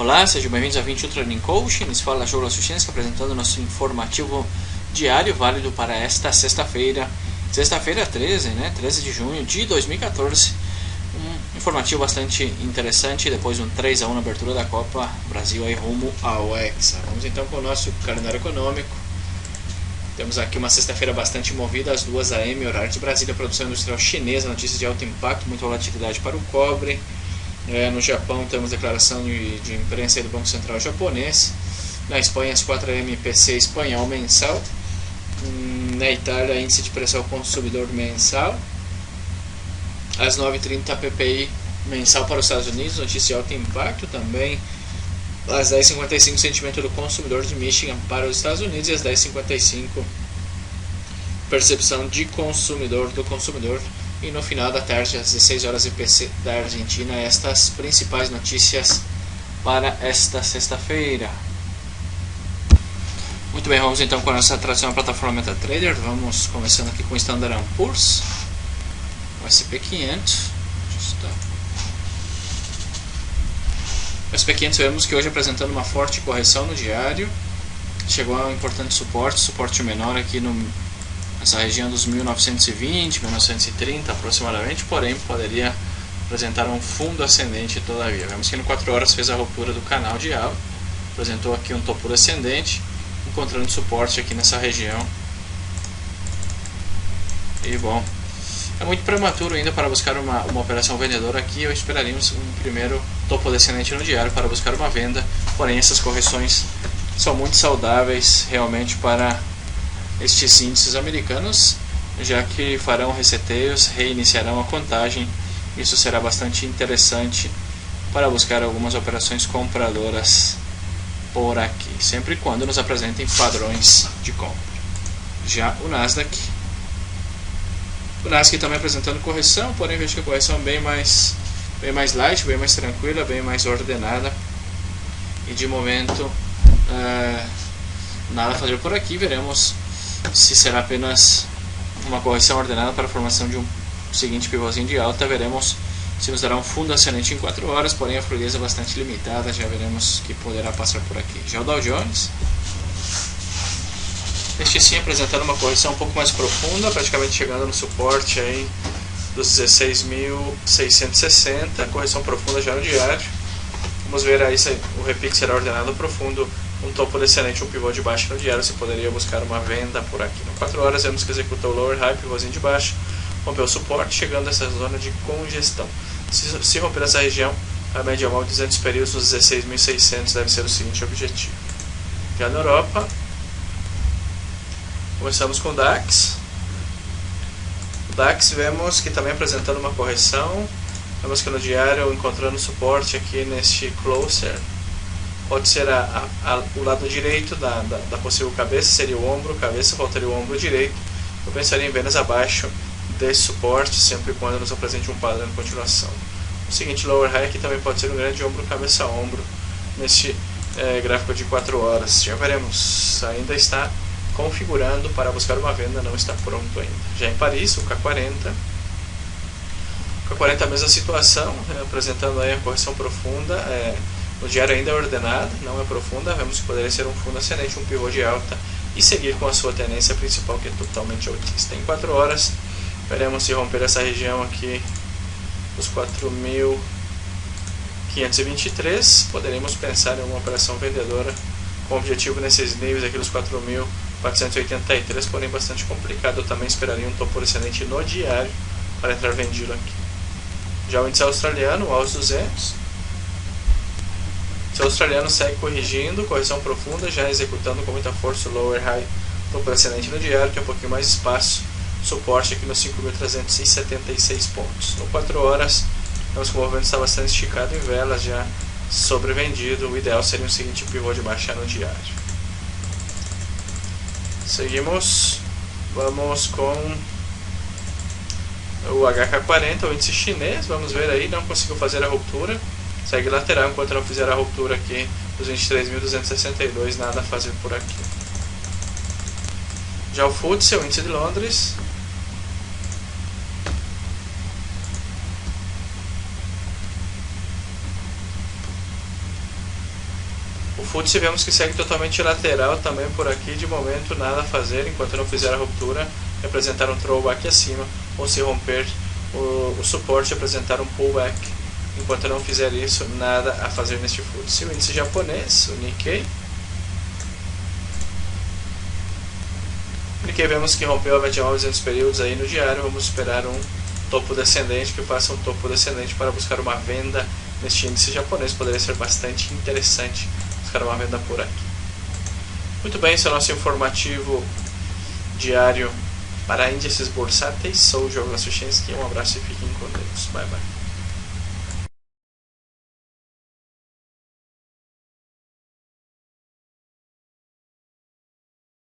Olá, sejam bem-vindos a 21 Training Coaching. Nos fala João Suchenski, apresentando nosso informativo diário válido para esta sexta-feira, 13 de junho de 2014. Um informativo bastante interessante, depois de um 3-1 na abertura da Copa, Brasil aí rumo ao Hexa. Vamos então com o nosso calendário econômico. Temos aqui uma sexta-feira bastante movida, às 2 AM, horário de Brasília, produção industrial chinesa, notícias de alto impacto, muita volatilidade para o cobre. No Japão temos declaração de imprensa do Banco Central japonês. Na Espanha, às 4 AM, IPC espanhol mensal. Na Itália, índice de pressão ao consumidor mensal. Às 9h30, PPI mensal para os Estados Unidos, notícia de alto impacto também. Às 10h55, sentimento do consumidor de Michigan para os Estados Unidos. E às 10h55, percepção de consumidor do consumidor. E no final da tarde, às 16 horas, IPC da Argentina. Estas principais notícias para esta sexta-feira. Muito bem, vamos então com a nossa tradicional plataforma MetaTrader. Vamos começando aqui com o Standard & Poor's, o SP500. O SP500 vemos que hoje apresentando uma forte correção no diário. Chegou a um importante suporte menor aqui nessa região dos 1920, 1930 aproximadamente, porém poderia apresentar um fundo ascendente todavia. Vemos que no 4 horas fez a ruptura do canal de alta, apresentou aqui um topo ascendente, encontrando suporte aqui nessa região. E bom, é muito prematuro ainda para buscar uma operação vendedora aqui. Eu esperaria um primeiro topo descendente no diário para buscar uma venda, porém essas correções são muito saudáveis realmente para estes índices americanos, já que farão reseteios, reiniciarão a contagem. Isso será bastante interessante para buscar algumas operações compradoras por aqui, sempre e quando nos apresentem padrões de compra. Já o Nasdaq também apresentando correção, porém vejo que a correção bem mais light, bem mais tranquila, bem mais ordenada, e de momento nada a fazer por aqui. Veremos se será apenas uma correção ordenada para a formação de um seguinte pivôzinho de alta. Veremos se nos dará um fundo ascendente em 4 horas, porém a fluidez é bastante limitada, já veremos que poderá passar por aqui. Já o Dow Jones, este sim apresentando uma correção um pouco mais profunda, praticamente chegando no suporte aí dos 16.660, correção profunda já no diário. Vamos ver aí se o repique será ordenado profundo, um topo descendente, um pivô de baixo no diário, se poderia buscar uma venda por aqui. No 4 horas vemos que executou o lower high, pivôzinho de baixo, rompeu o suporte, chegando a essa zona de congestão. Se romper essa região, a média móvel de 200 períodos nos 16.600 deve ser o seguinte objetivo. Já na Europa, começamos com o DAX. O DAX vemos que também apresentando uma correção. Vemos que no diário encontrando suporte aqui neste closer. Pode ser o lado direito da possível cabeça, seria o ombro, cabeça, voltaria o ombro direito. Eu pensaria em vendas abaixo desse suporte, sempre e quando nos apresente um padrão de continuação. O seguinte lower high aqui também pode ser um grande ombro, cabeça, ombro, neste gráfico de 4 horas. Já veremos, ainda está configurando para buscar uma venda, não está pronto ainda. Já em Paris, o K40. O K40 a mesma situação, apresentando aí a correção profunda. No diário ainda é ordenada, não é profunda. Vemos que poderia ser um fundo ascendente, um pivô de alta e seguir com a sua tendência principal, que é totalmente altista. Em 4 horas, veremos se romper essa região aqui, os 4.523. Poderemos pensar em uma operação vendedora com objetivo nesses níveis aqui, os 4.483, porém bastante complicado. Eu também esperaria um topo ascendente no diário para entrar vendido aqui. Já o índice australiano, o AUS 200. O australiano segue corrigindo, correção profunda, já executando com muita força o lower high, topo ascendente no diário, tem um pouquinho mais de espaço, suporte aqui nos 5.376 pontos. No 4 horas, vemos que o movimento está bastante esticado em velas, já sobrevendido. O ideal seria o seguinte pivô de baixa no diário. Seguimos, vamos com o HK40, o índice chinês. Vamos ver aí, não conseguiu fazer a ruptura, segue lateral enquanto não fizer a ruptura aqui dos 23.262, nada a fazer por aqui. Já o FTSE, o índice de Londres, FTSE vemos que segue totalmente lateral também por aqui, de momento nada a fazer enquanto não fizer a ruptura, representar um throwback acima, ou se romper o suporte, apresentar um pullback. Enquanto não fizer isso, nada a fazer neste FTSE. O índice japonês, o Nikkei. O Nikkei vemos que rompeu a média móvel 200 períodos aí no diário. Vamos esperar um topo descendente, que faça um topo descendente para buscar uma venda neste índice japonês. Poderia ser bastante interessante buscar uma venda por aqui. Muito bem, esse é o nosso informativo diário para índices bursáteis. Sou o Diogo Suchinski. Um abraço e fiquem com Deus. Bye bye.